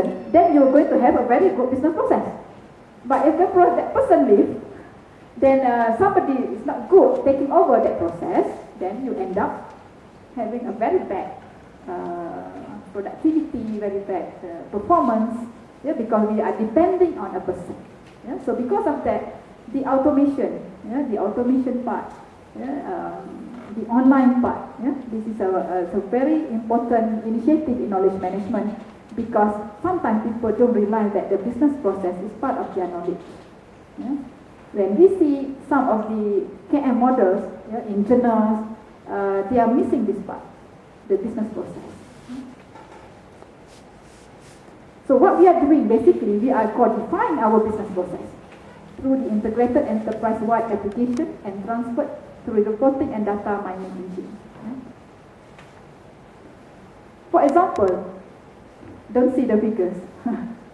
person, then you're going to have a very good business process. But if that person leaves, then somebody is not good taking over that process, then you end up having a very bad productivity, very bad performance, because we are depending on a person. So because of that, the automation part, the online part, this is a very important initiative in knowledge management, because sometimes people don't realize that the business process is part of their knowledge. When we see some of the KM models in journals, they are missing this part, the business process. So what we are doing, basically, we are codifying our business process through the integrated enterprise-wide application and transferred through reporting and data mining engine. For example, don't see the figures.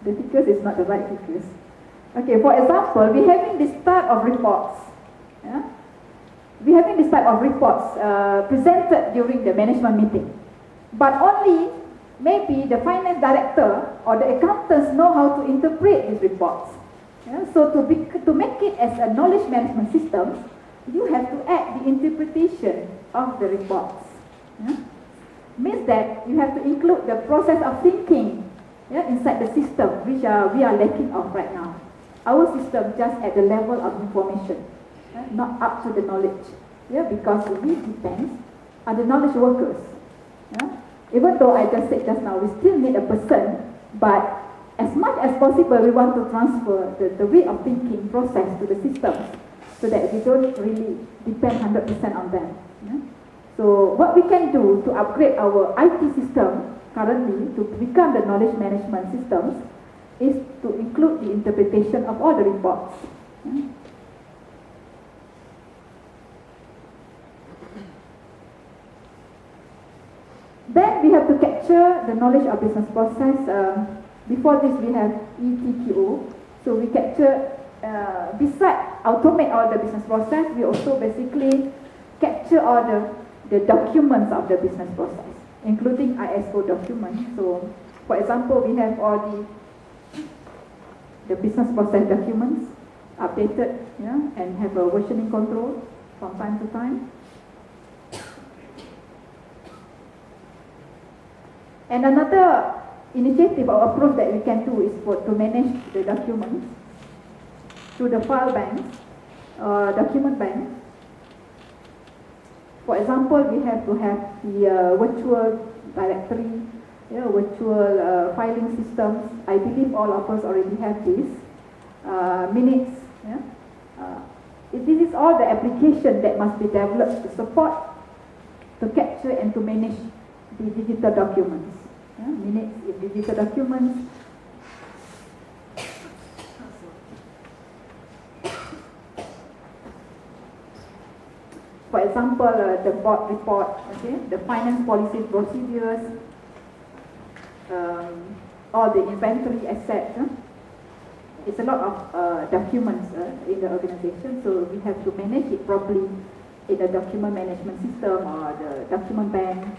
The figures is not the right figures. Okay, for example, we're having this type of reports. We're having this type of reports presented during the management meeting. But only maybe the finance director or the accountants know how to interpret these reports. So to make it as a knowledge management system, you have to add the interpretation of the reports. Means that you have to include the process of thinking inside the system, which we are lacking of right now. Our system just at the level of information, not up to the knowledge, because we depend on the knowledge workers. Even though I just said just now, we still need a person, but as much as possible, we want to transfer the way of thinking process to the systems, so that we don't really depend 100% on them. So what we can do to upgrade our IT system currently to become the knowledge management systems is to include the interpretation of all the reports. Then we have to capture the knowledge of business process. Before this, we have ETQO. So we capture, besides automate all the business process, we also basically capture all the documents of the business process, including ISO documents. So, for example, we have all the business process documents updated, and have a versioning control from time to time. And another initiative or approach that we can do is to manage the documents through the file banks, document banks. For example, we have to have the virtual directory, virtual filing systems. I believe all of us already have this. Minutes. This is all the application that must be developed to support, to capture and to manage the digital documents. Minutes in digital documents. For example, the board report, the finance policy procedures, all the inventory assets. It's a lot of documents in the organization, so we have to manage it properly in the document management system or the document bank,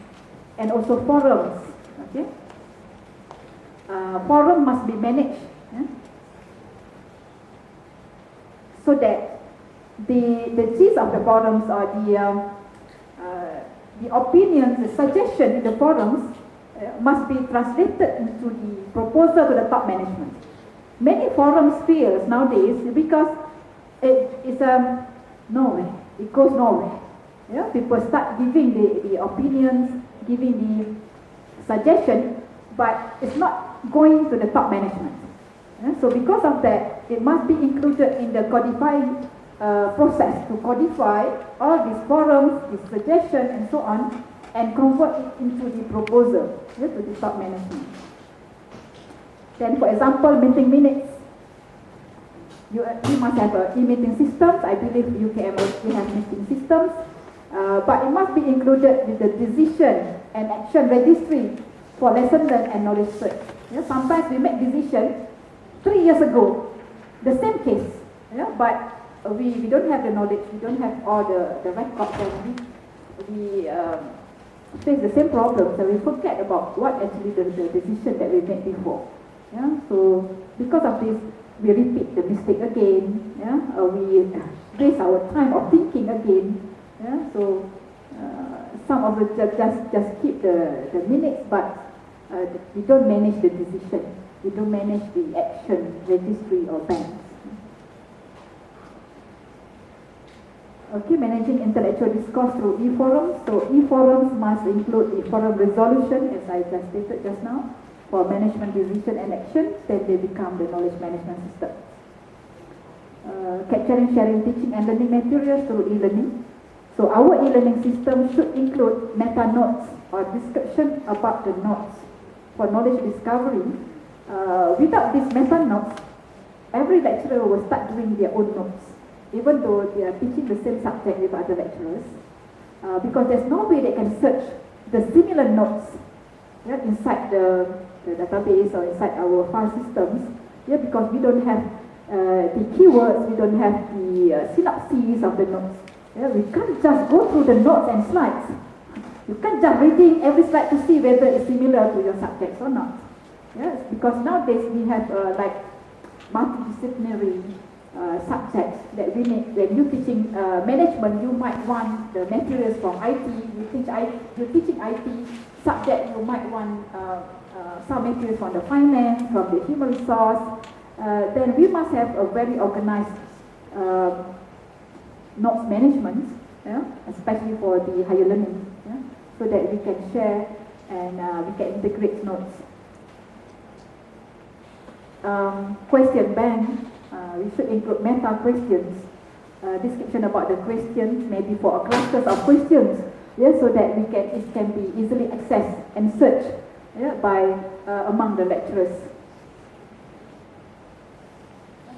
and also forums. Forum must be managed so that the gist of the forums or the opinions, the suggestion in the forums must be translated into the proposal to the top management. Many forums fail nowadays because it's nowhere. It goes nowhere. People start giving the opinions, giving the suggestion, but it's not going to the top management. So because of that, it must be included in the codifying process to codify all these forums, these suggestions, and so on, and convert it into the proposal to the top management. Then, for example, meeting minutes. You must have e-meeting systems. I believe UKM IT have meeting systems, but it must be included with the decision and action registry for lesson learned and knowledge search. Sometimes we make decision 3 years ago, the same case, but we don't have the knowledge, we don't have all the records, and we face the same problem, so we forget about what actually the decision that we made before. Yeah? So because of this, we repeat the mistake again. Yeah? We waste our time of thinking again. Yeah? So some of the just keep the minutes, but we don't manage the decision. We don't manage the action, registry or banks. Okay, managing intellectual discourse through e-forums. So e-forums must include e-forum resolution, as I just stated just now, for management decision and action. Then they become the knowledge management system. Capturing, sharing, teaching and learning materials through e-learning. So our e-learning system should include meta notes or description about the notes for knowledge discovery. Without these meta notes, every lecturer will start doing their own notes, even though they are teaching the same subject with other lecturers, because there's no way they can search the similar notes inside the database or inside our file systems, because we don't have the keywords, we don't have the synopses of the notes. We can't just go through the notes and slides. You can't just reading every slide to see whether it's similar to your subjects or not. Yes, because nowadays we have like multidisciplinary subjects that we need. When you're teaching management, you might want the materials from IT. You're teaching IT subject, you might want some materials from the finance, from the human resource. Then we must have a very organized notes management, especially for the higher learning, so that we can share and we can integrate notes. Question bank. We should include meta questions, description about the questions, maybe for a clusters of questions, so that it can be easily accessed and searched by among the lecturers.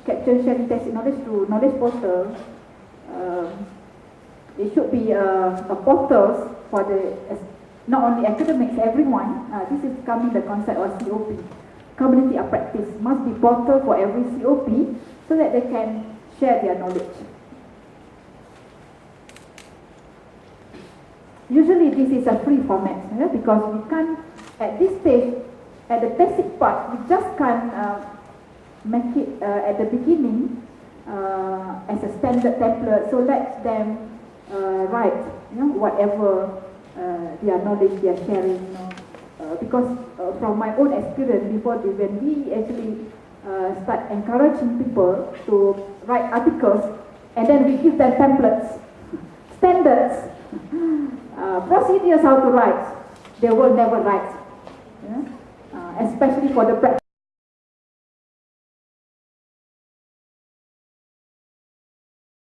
Capture, sharing, testing knowledge through knowledge portal. It should be a portal for not only academics, everyone. This is coming the concept of COP. Community of practice must be portal for every COP so that they can share their knowledge. Usually this is a free format, because we can't, at this stage, at the basic part, we just can't make it at the beginning as a standard template. So let them write, whatever their knowledge they are sharing. Because from my own experience, when we actually start encouraging people to write articles, and then we give them templates, standards, procedures how to write, they will never write. Especially for the practice.